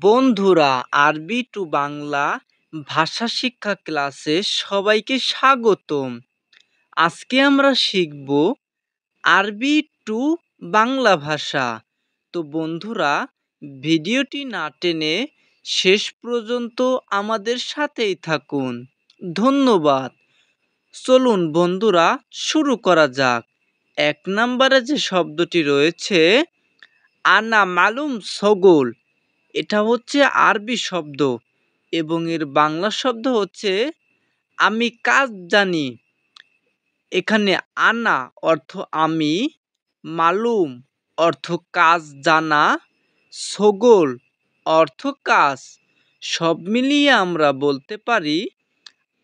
বন্ধুরা, আরবি টু বাংলা ভাষা শিক্ষা ক্লাসে সবাইকে স্বাগতম। আজকে আমরা শিখব আরবি টু বাংলা ভাষা। তো বন্ধুরা, ভিডিওটি না টেনে শেষ পর্যন্ত আমাদের সাথেই থাকুন। ধন্যবাদ। চলুন বন্ধুরা, শুরু করা যাক। 1 নম্বরে যে শব্দটি রয়েছে আনা মালুম সগোল, এটা হচ্ছে আরবি শব্দ এবং এর বাংলা শব্দ হচ্ছে আমি কাজ জানি। এখানে আনা অর্থ আমি, মালুম অর্থ কাজ জানা, সগোল অর্থ কাজ। সব মিলিয়ে আমরা বলতে পারি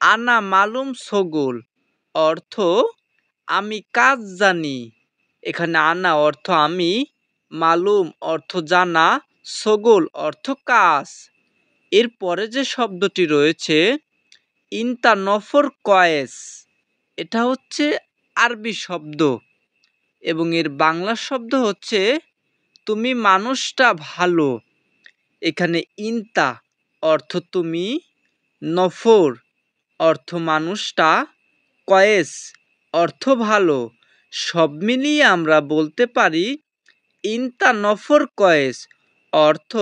আনা মালুম সগোল অর্থ আমি কাজ জানি। এখানে আনা অর্থ আমি, মালুম অর্থ জানা, সগোল অর্থ কাজ। এরপরে যে শব্দটি রয়েছে ইনতা নফর কয়েস, এটা হচ্ছে আরবি শব্দ এবং এর বাংলা শব্দ হচ্ছে তুমি মানুষটা ভালো। এখানে ইনতা অর্থ তুমি, নফর অর্থ মানুষটা, কয়েস অর্থ ভালো। সব মিলিয়ে আমরা বলতে পারি ইনতা নফর কয়েস অর্থ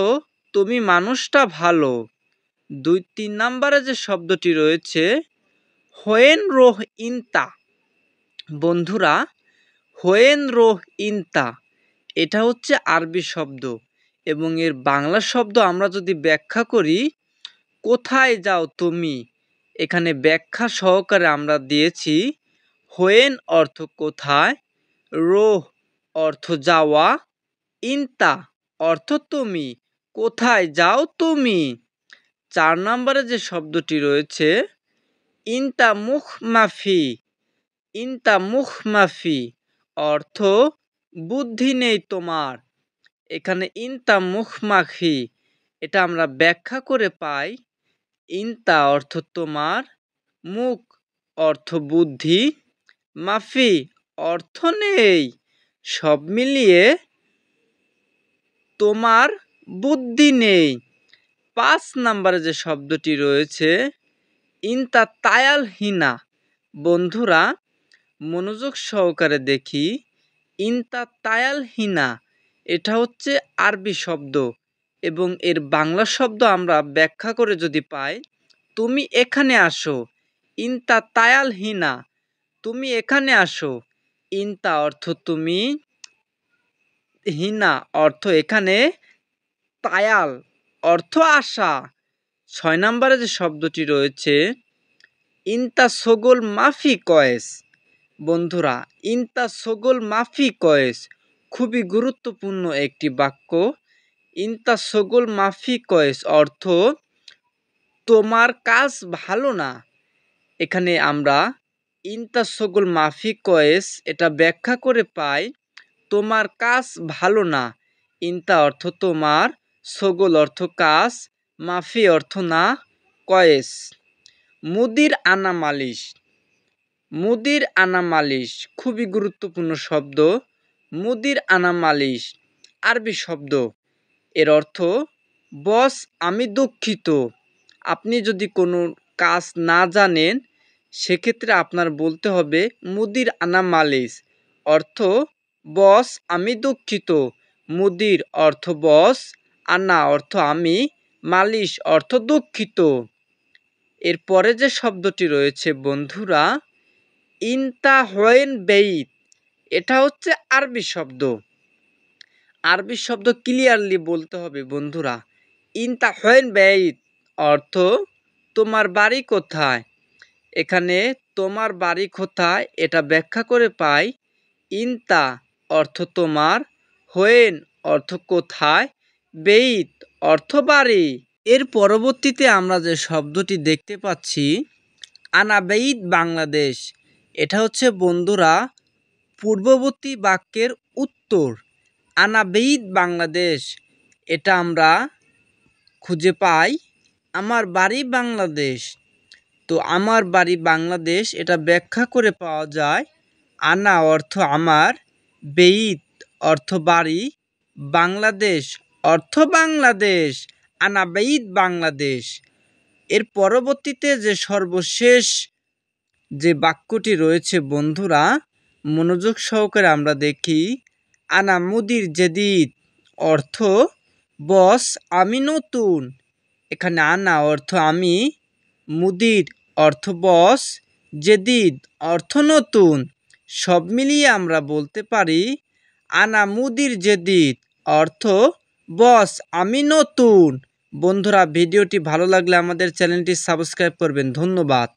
তুমি মানুষটা ভালো। 2-3 নম্বরে যে শব্দটি রয়েছে হোয়েন রোহ ইনতা। বন্ধুরা, হোয়েন রোহ ইনতা, এটা হচ্ছে আরবি শব্দ এবং এর বাংলা শব্দ আমরা যদি ব্যাখ্যা করি কোথায় যাও তুমি, এখানে ব্যাখ্যা সহকারে আমরা দিয়েছি হোয়েন অর্থ কোথায়, রোহ অর্থ যাওয়া, ইনতা অর্থ তুমি, কোথায় যাও তুমি। 4 নম্বরে যে শব্দটি রয়েছে ইনতা মুখ মাফি, ইনতা মুখ মাফি অর্থ বুদ্ধি নেই তোমার। এখানে ইনতা মুখ মাফি, এটা আমরা ব্যাখ্যা করে পাই ইনতা অর্থ তোমার, মুখ অর্থ বুদ্ধি, মাফি অর্থ নেই। সব মিলিয়ে তোমার বুদ্ধি নেই। 5 নম্বরে যে শব্দটি রয়েছে ইনতা তায়াল হিনা। বন্ধুরা, মনোযোগ সহকারে দেখি ইনতা তায়াল হিনা, এটা হচ্ছে আরবি শব্দ এবং এর বাংলা শব্দ আমরা ব্যাখ্যা করে যদি পাই তুমি এখানে আসো। ইনতা তায়াল হিনা, তুমি এখানে আসো। ইনতা অর্থ তুমি, হিনা অর্থ এখানে, তায়াল অর্থ আসা। 6 নম্বরে যে শব্দটি রয়েছে ইনতা সগোল মাফি কয়েস। বন্ধুরা, ইনতা সগোল মাফি কয়েস খুবই গুরুত্বপূর্ণ একটি বাক্য। ইনতা সগোল মাফি কয়েস অর্থ তোমার কাজ ভালো না। এখানে আমরা ইনতা সগোল মাফি কয়েস এটা ব্যাখ্যা করে পাই তোমার কাজ ভালো না। ইনতা অর্থ তোমার, সগোল অর্থ কাজ, মাফি অর্থ না, কয়েস। মুদির আনা মালিশ। মুদির আনা মালিশ খুবই গুরুত্বপূর্ণ শব্দ। মুদির আনা মালিশ আরবি শব্দ, এর অর্থ বস আমি দুঃখিত। আপনি যদি কোনো কাজ না জানেন সেক্ষেত্রে আপনার বলতে হবে মুদির আনা মালিশ অর্থ বস আমি দুঃখিত। মুদির অর্থ বস, আনা অর্থ আমি, মালিশ অর্থ দুঃখিত। এরপরে যে শব্দটি রয়েছে বন্ধুরা ইনতা হোয়েন বেইত, এটা হচ্ছে আরবি শব্দ। আরবি শব্দ ক্লিয়ারলি বলতে হবে বন্ধুরা। ইনতা হোয়েন বেইত অর্থ তোমার বাড়ি কোথায়। এখানে তোমার বাড়ি কোথায় এটা ব্যাখ্যা করে পাই ইনতা অর্থ তোমার, হোয়েন অর্থ কোথায়, বেইত অর্থ বাড়ি। এর পরবর্তীতে আমরা যে শব্দটি দেখতে পাচ্ছি আনা বেইত বাংলাদেশ, এটা হচ্ছে বন্ধুরা পূর্ববর্তী বাক্যের উত্তর। আনা বেইত বাংলাদেশ, এটা আমরা খুঁজে পাই আমার বাড়ি বাংলাদেশ। তো আমার বাড়ি বাংলাদেশ এটা ব্যাখ্যা করে পাওয়া যায় আনা অর্থ আমার, বেইত অর্থ বাড়ি, বাংলাদেশ অর্থ বাংলাদেশ। আনা বাইদ বাংলাদেশ। এর পরবর্তীতে যে সর্বশেষ যে বাক্যটি রয়েছে বন্ধুরা, মনোযোগ সহকারে আমরা দেখি। আনা মুদির জেদিদ অর্থ বস আমি নতুন। এখানে আনা অর্থ আমি, মুদির অর্থ বস, জেদিদ অর্থ নতুন। সব মিলিয়ে আমরা বলতে পারি আনা মুদির জেদিদ অর্থ বস আমি নতুন। বন্ধুরা, ভিডিওটি ভালো লাগলে আমাদের চ্যানেলটি সাবস্ক্রাইব করবেন। ধন্যবাদ।